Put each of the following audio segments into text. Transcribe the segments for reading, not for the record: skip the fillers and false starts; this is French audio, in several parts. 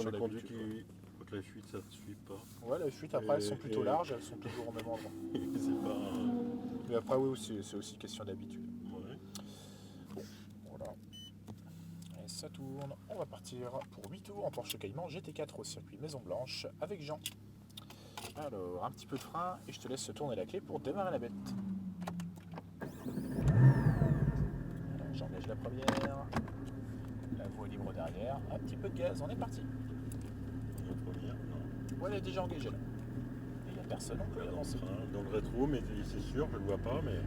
sur les conduits d'habitude. Faut que la fuite ça ne suit pas. Ouais, la fuite après elles sont plutôt larges, elles sont toujours au même endroit. C'est pas. Mais après oui, c'est aussi question d'habitude. Ouais. Bon, voilà. Et ça tourne. On va partir pour 8 tours en Porsche Cayman GT4 au circuit Maison Blanche avec Jean. Alors, un petit peu de frein et je te laisse tourner la clé pour démarrer la bête. Alors, j'engage la première. La voie libre derrière. Un petit peu de gaz, on est parti. La première, non. Ouais, elle est déjà engagée là. Il n'y a personne, on peut avancer. Dans le rétro, mais c'est sûr, je le vois pas, mais.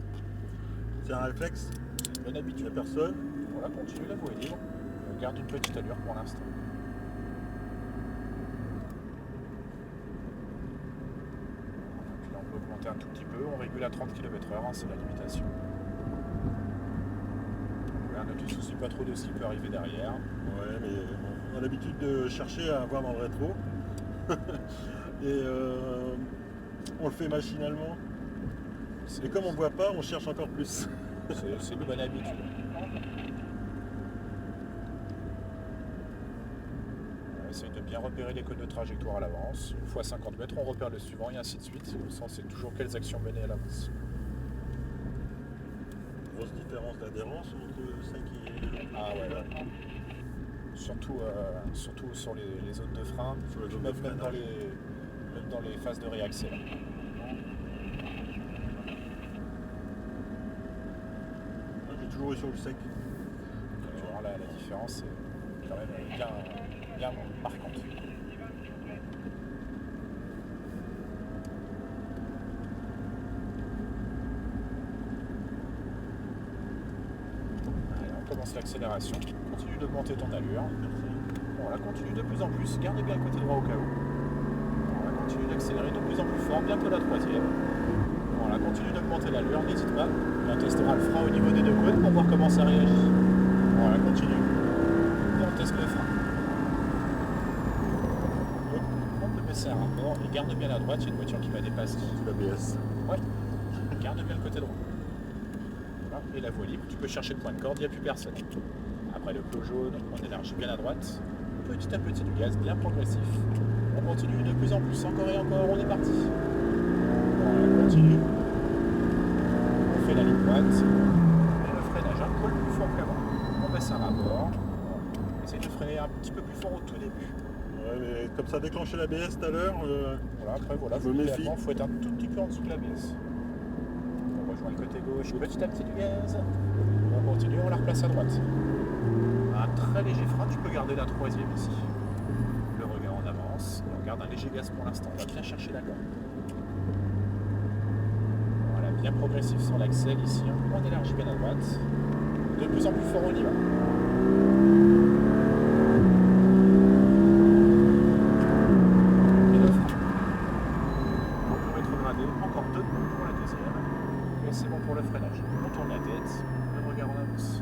C'est un réflexe. C'est une bonne Il n'y habitude. a personne. Voilà, continue, la voie est libre. On garde une petite allure pour l'instant. Puis là, on peut augmenter un tout petit peu. On régule à 30 km/h, hein, c'est la limitation. Là, ne te soucie pas trop de ce qui peut arriver derrière. Ouais, mais on a l'habitude de chercher à voir dans le rétro. Et on le fait machinalement. Et comme on ne voit pas, on cherche encore plus. C'est une bonne habitude. On essaye de bien repérer les codes de trajectoire à l'avance. Une fois 50 mètres, on repère le suivant et ainsi de suite. Le sens, c'est toujours quelles actions mener à l'avance. Grosse différence d'adhérence entre ça qui est. Ah ouais. Surtout sur les zones de frein, Sur les zones même, de même freinage. même dans les phases de réaccès. Là. J'ai toujours eu sur le sec. Tu vois, là, la différence est quand même bien marquante. Allez, on commence l'accélération. Continue d'augmenter ton allure. Voilà, continue de plus en plus. Garde bien le côté droit au cas où. Voilà, continue d'accélérer de plus en plus fort. Bientôt la troisième. Voilà, continue d'augmenter l'allure. N'hésite pas. Et on testera le frein au niveau des deux côtes pour voir comment ça réagit. Voilà, continue. Et on teste le frein. On peut baisser un rapport et garde bien à droite. Il y a une voiture qui va dépasser. L'ABS. Ouais. Garde bien le côté droit. Voilà. Et la voie libre, tu peux chercher le point de corde, il n'y a plus personne. Après le clos jaune, on élargit bien à droite. Petit à petit du gaz, bien progressif. On continue de plus en plus, encore et encore, on est parti. Voilà, on continue. On fait la ligne droite. Et le freinage un peu plus fort qu'avant. On baisse un rapport. On essaye de freiner un petit peu plus fort au tout début. Ouais, mais comme ça déclenché l'ABS tout à l'heure, Voilà, après voilà, Je me méfie. il faut être un tout petit peu en dessous de l'ABS. On rejoint le côté gauche, petit à petit du gaz. On continue, on la replace à droite. Un très léger frein, tu peux garder la troisième ici. Le regard en avance, et on garde un léger gaz pour l'instant. On va bien chercher la corde. Voilà, bien progressif sur l'axel ici. On élargit bien à droite. De plus en plus fort, on y va. Et le frein. On peut rétrograder. Encore deux pour la deuxième. Et c'est bon pour le freinage. On tourne la tête. Le regard en avance.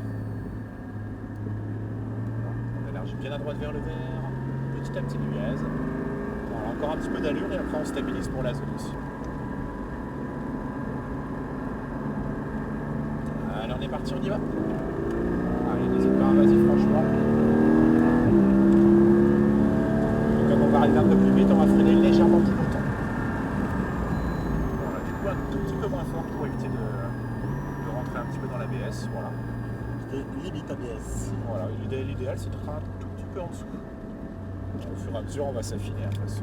On élargit bien à droite vers le vert, petit à petit du gaz. Voilà, encore un petit peu d'allure et après on stabilise pour la zone aussi. Allez, on est parti, on y va. Allez, n'hésite pas, vas-y franchement. Et comme on va arriver un peu plus vite, on va freiner légèrement plus longtemps. Voilà, du coup un tout petit peu moins fort pour éviter de rentrer un petit peu dans l'ABS. Voilà. c'était limite ABS. Voilà, l'idéal c'est d'être un tout petit peu en dessous. Au fur et à mesure, on va s'affiner après.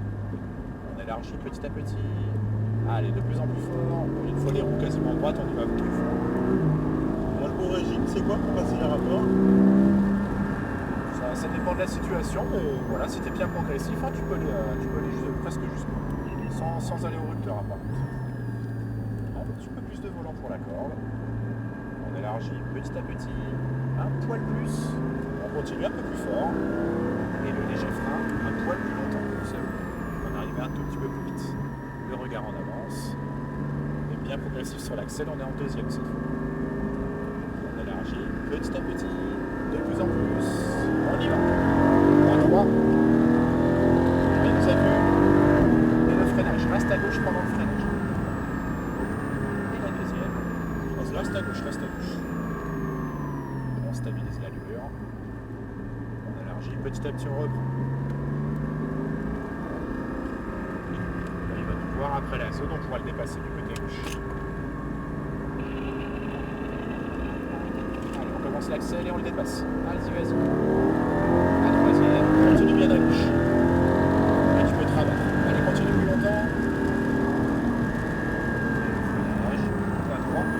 On élargit petit à petit. Allez, de plus en plus fort. Une fois les roues quasiment droites, on y va plus fort. Moi, le bon régime, c'est quoi pour passer les rapports? Ça dépend de la situation, mais voilà, si tu es bien progressif, hein, tu peux aller presque jusqu'au sans aller au rupteur apparemment. Un petit peu plus de volant pour la corde. On élargit petit à petit, un poil plus. On continue un peu plus fort. Et le léger frein, un poil plus longtemps. On arrive un tout petit peu plus vite. Le regard en avance. Et bien progressif sur l'axel, on est en deuxième cette fois. On élargit petit à petit, de plus en plus. On y va. À 3. Il nous a vu. Et le freinage. Reste à gauche pendant le freinage. Et la deuxième. Reste à gauche, reste à gauche. On stabilise l'allure. On élargit petit à petit, on reprend. après l'assaut, donc on va le dépasser du côté gauche. Allez, on commence l'accel et on le dépasse. Vas-y, vas-y. À troisième, continue bien à gauche. Et tu peux te rabattre. Allez, continue plus longtemps. Freinage, à droite.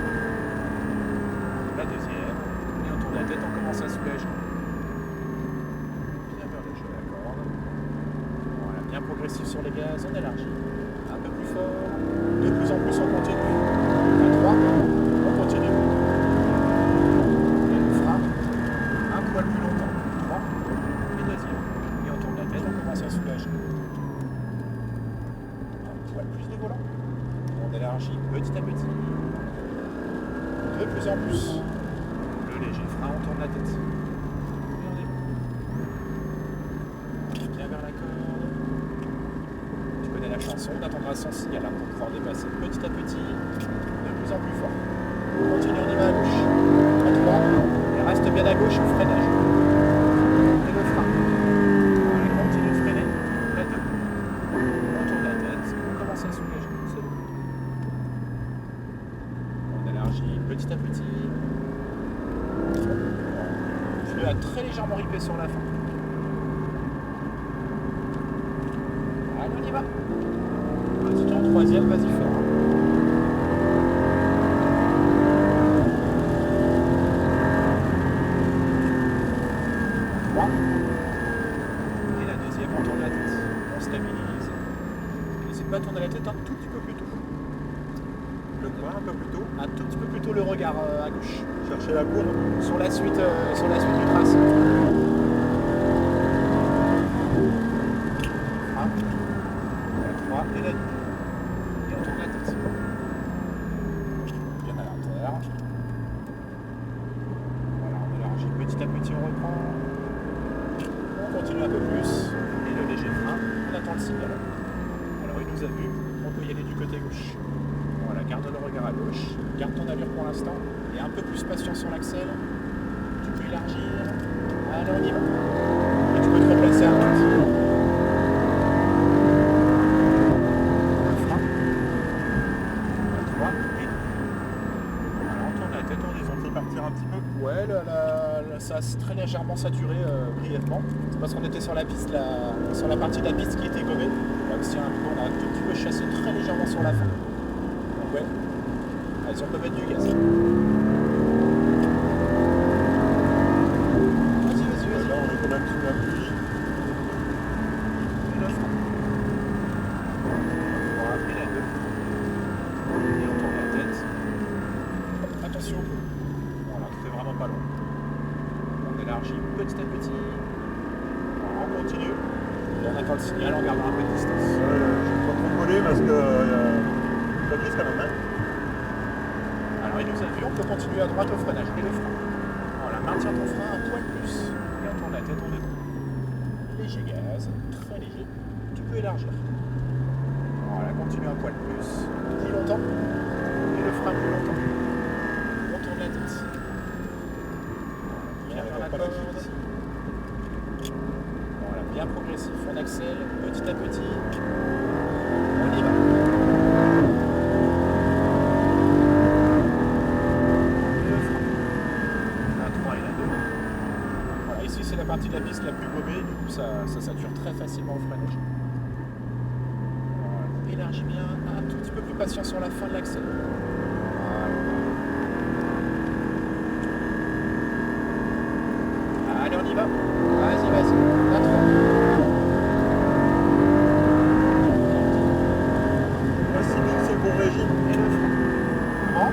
La deuxième. Et on tourne la tête, on commence à soulager. Bien vers le jeu, d'accord. Voilà, bien progressif sur les gaz, on élargit. Un peu plus fort. De plus en plus, on continue. À 3, on continue. Et on frappe. Un poil plus longtemps. 3. Et deuxième. Et on tourne la tête, on commence à soulager. Un poil plus de volant. On élargit petit à petit. De plus en plus. Le léger frein, on tourne la tête. Et on est bon. Bien vers la corde. Tu connais la chanson, on attendra son signal pour pouvoir dépasser petit à petit, de plus en plus fort. On continue, on y va à gauche. À 3. Et reste bien à gauche au freinage. Et le frein. Voilà, continue de freiner. À 2. On tourne la tête, on commence à soulager. C'est bon. On élargit petit à petit. Tu as très légèrement ripé sur la fin. Allez, on y va. Si tu es en troisième, vas-y fort. Trois. Et la deuxième, on tourne la tête. On stabilise. N'hésite pas à tourner la tête un tout petit peu plus tôt. Le quoi, un peu plus tôt? Un tout petit peu plus tôt le regard à gauche. Chercher la cour, non? Sur la suite du tracé. Frappe. La 3 et la 2. Et on tourne la tête. Bien à l'intérieur. Voilà, on élargit petit à petit, on reprend. On continue un peu plus. Et le léger frein, on attend le signal. Alors il nous a vu, on peut y aller du côté gauche. Voilà, garde le regard à gauche. Garde ton allure pour l'instant. Et un peu plus patient sur l'axel. Tu peux élargir. Allez, on y va. Et tu peux te replacer à droite. Un petit peu. Ouais, ça a très légèrement saturé brièvement. C'est parce qu'on était sur la piste, sur la partie de la piste qui était gommée. Donc si un peu, on a un tout petit peu chassé très légèrement sur la fin. Donc ouais, allez, on peut mettre du gaz. Vas-y. Là, on est quand même sous la pluie. Et le frein. Voilà, et la 2. Et on tourne la tête. Attention. Voilà, c'est vraiment pas long. On élargit petit à petit. Voilà, on continue. Et on attend le signal en gardant un peu de distance. Je vais pas trop voler parce que ça glisse quand même. Hein. Alors il nous a vu, on peut continuer à droite au freinage et le frein. Voilà, maintiens ton frein un poil plus. Et on tourne la tête, on est bon. Léger gaz, très léger. Tu peux élargir. Voilà, continue un poil plus. Plus longtemps. Et le frein plus longtemps. On tourne la tête. Bien vers la corde. Voilà, bien progressif. On accèle petit à petit. On y va. Et le frein. La 3 et la 2. Voilà, ici c'est la partie de la piste la plus gommée, du coup ça sature très facilement au freinage. Voilà. Élargis bien, un tout petit peu plus patient sur la fin de l'accel. Allez, on y va. Vas-y. À 3. Là, 6000, c'est le bon régime. Et le frein. Comment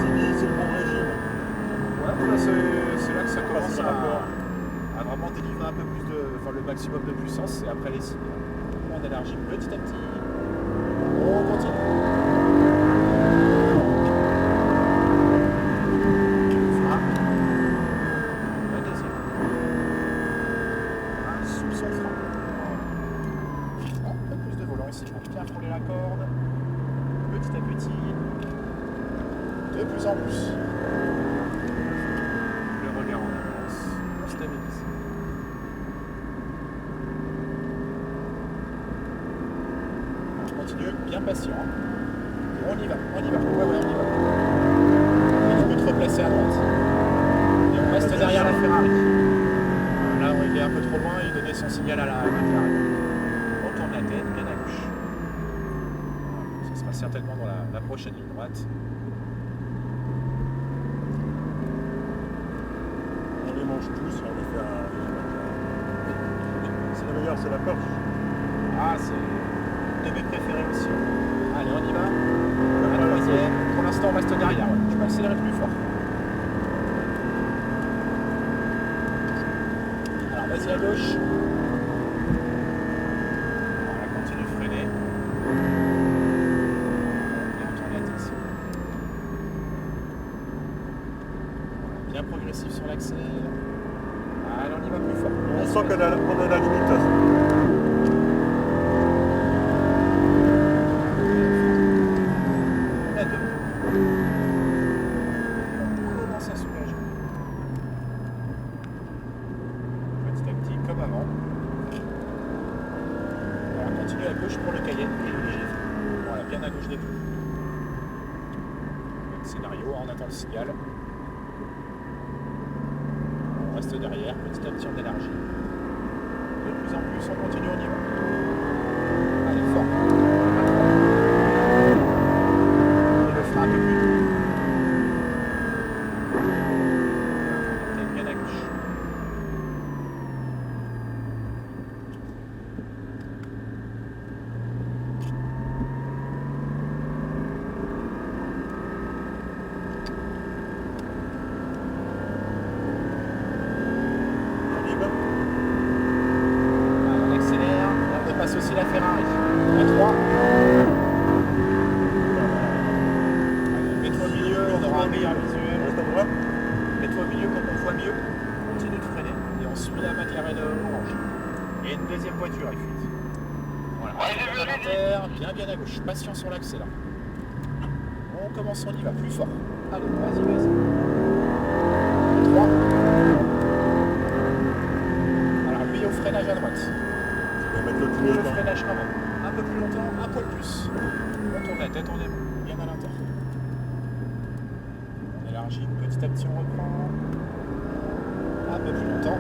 6000, c'est le bon régime. Ouais, là, c'est là que ça commence Facile rapport. à vraiment délivrer un peu plus le maximum de puissance, c'est après les signes. On élargit petit à petit. On continue. Frein. La deuxième. Un soupçon de frein. Voilà. Un peu plus de volant ici pour bien frôler la corde. Petit à petit. De plus en plus. Le regard en avance. On stabilise. On continue, bien patient. On y va, on y va. Ouais, ouais, on y va. Et tu peux te replacer à droite. Et on reste derrière la Ferrari. Là, il est un peu trop loin, il donnait son signal à la Ferrari. On tourne la tête, bien à gauche. Ça sera certainement dans la prochaine ligne droite. On les mange tous, on les fait c'est la meilleure, c'est la Porsche. Ah, c'est une de mes préférées aussi. Allez, on y va. La troisième. Pour l'instant, on reste derrière. Ouais. Tu peux accélérer plus fort. Alors, vas-y à gauche. Voilà, continue de freiner. Et on tourne la tête ici. Voilà, bien progressif sur l'accès. Allez, on y va plus fort. On sent qu'on est à la limite. Là. La deux. On commence à soulager. Petit à petit, comme avant. Alors, continue à gauche pour le Cayenne. Voilà, bien à gauche des deux. Même scénario, on attend le signal. On reste derrière, petit à petit on élargit. De plus en plus, on continue, on y va. Allez, fort. Et le frein un peu plus doux. Bien à gauche. On y va. On accélère, on dépasse aussi la Ferrari. À 3. Mets-toi au milieu, on aura un meilleur visuel. On reste à droite. Mets-toi au milieu comme on voit mieux. Continue de freiner et on suit la McLaren orange. Il y a une deuxième voiture à fuite. Voilà, volontaire, bien à gauche. Patient sur l'accès là. On commence, on y va, plus fort. Allez, vas-y. 3. Alors lui au freinage à droite. Je vais mettre le Le clignotant. freinage quand même. Un peu plus longtemps, un poil plus. On tourne la tête, on est bien à l'intérieur. On élargit petit à petit, on reprend. Un peu plus longtemps.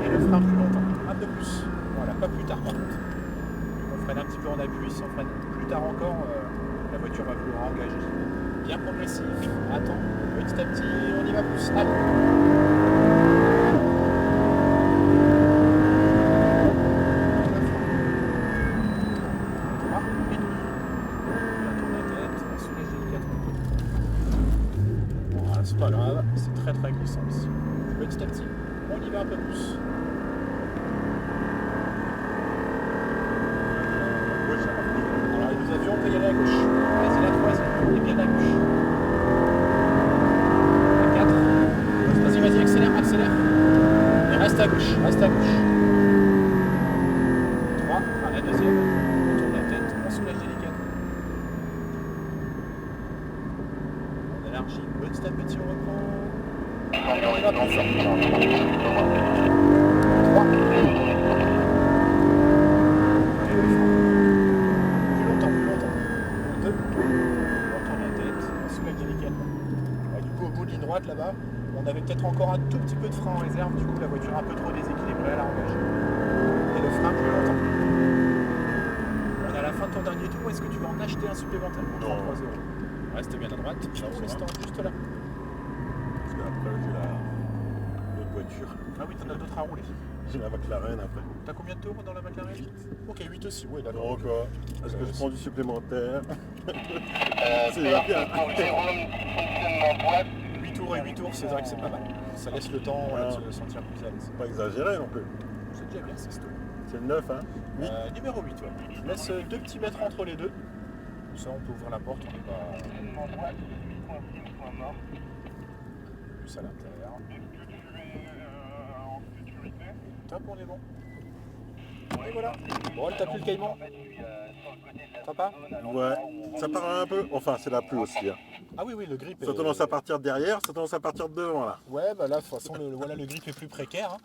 Et le frein plus longtemps. Un peu plus. Voilà, pas plus tard par contre. On freine un petit peu en appui. Si on freine plus tard encore, la voiture va vouloir engager. Bien progressif. Attends, petit à petit, on y va plus. Allez. C'est pas grave, c'est très glissant ici. Petit à petit, on y va un peu plus. Alors nous avions, on peut y aller à gauche. Vas-y la troisième, et bien à gauche. La 4. Vas-y, accélère. Et reste à gauche. 3, à la deuxième. On tourne la tête, on soulage délicatement. On élargit petit à petit, on reprend. Allez, on y va plus fort. 3. Plus longtemps. 2. On tourne la tête, on soulage délicatement. Ouais, du coup, au bout de ligne droite, là-bas, on avait peut-être encore un tout petit peu de frein en réserve. Du coup, la voiture un peu trop déséquilibrée, elle a engagé. Et le frein plus longtemps. On est à la fin de ton dernier tour. Est-ce que tu vas en acheter un supplémentaire pour 33 €? Reste bien à droite. Pour l'instant, juste là. Parce qu'après, j'ai l'autre voiture. Ah oui, t'en as d'autres à rouler. J'ai la McLaren après. T'as combien de tours dans la McLaren? 8. Ok, 8 aussi, ouais, d'accord. Donc, est-ce que je prends du supplémentaire? C'est C'est bien. pour Jérôme, fonctionnement boîte. 8 tours, c'est vrai que c'est pas mal. Ça laisse le temps voilà, de se sentir plus à l'aise. Pas exagéré non plus. C'est déjà bien, c'est tout. C'est le 9, hein? 8. Numéro 8, ouais. Je laisse 2 petits mètres entre les deux. Comme ça, on peut ouvrir la porte, on n'est pas Fonctionnement boîte, 8.6, mort. plus à l'intérieur. En sécurité. Top, on est bon. Et voilà. Bon, t'as plus le caïman? Sympa? Ouais, ça part un peu. Enfin, c'est la pluie aussi. Hein. Ah oui, le grip Ça tendance à partir derrière, ça tendance à partir devant là. Ouais, bah là, de toute façon, voilà, le grip est plus précaire. Hein.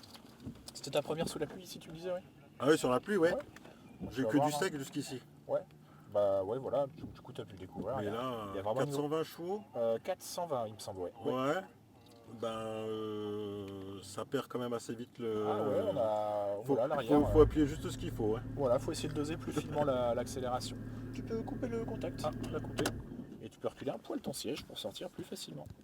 C'était ta première sous la pluie ici, tu me disais, oui? Ah oui, sur la pluie, ouais. Ouais. J'ai Tu vas que voir, du sec jusqu'ici. Ouais. Bah ouais, voilà, du coup tu as pu le découvrir. Mais Il y a- là, il y a vraiment 420 chevaux, 420 il me semble, ouais. ouais, ben ça perd quand même assez vite le... Ah ouais, on a... Faut, Voilà, l'arrière. faut appuyer juste ce qu'il faut. Voilà, faut essayer de doser plus finement l'accélération. Tu peux couper le contact, la couper. Et tu peux reculer un poil ton siège pour sortir plus facilement.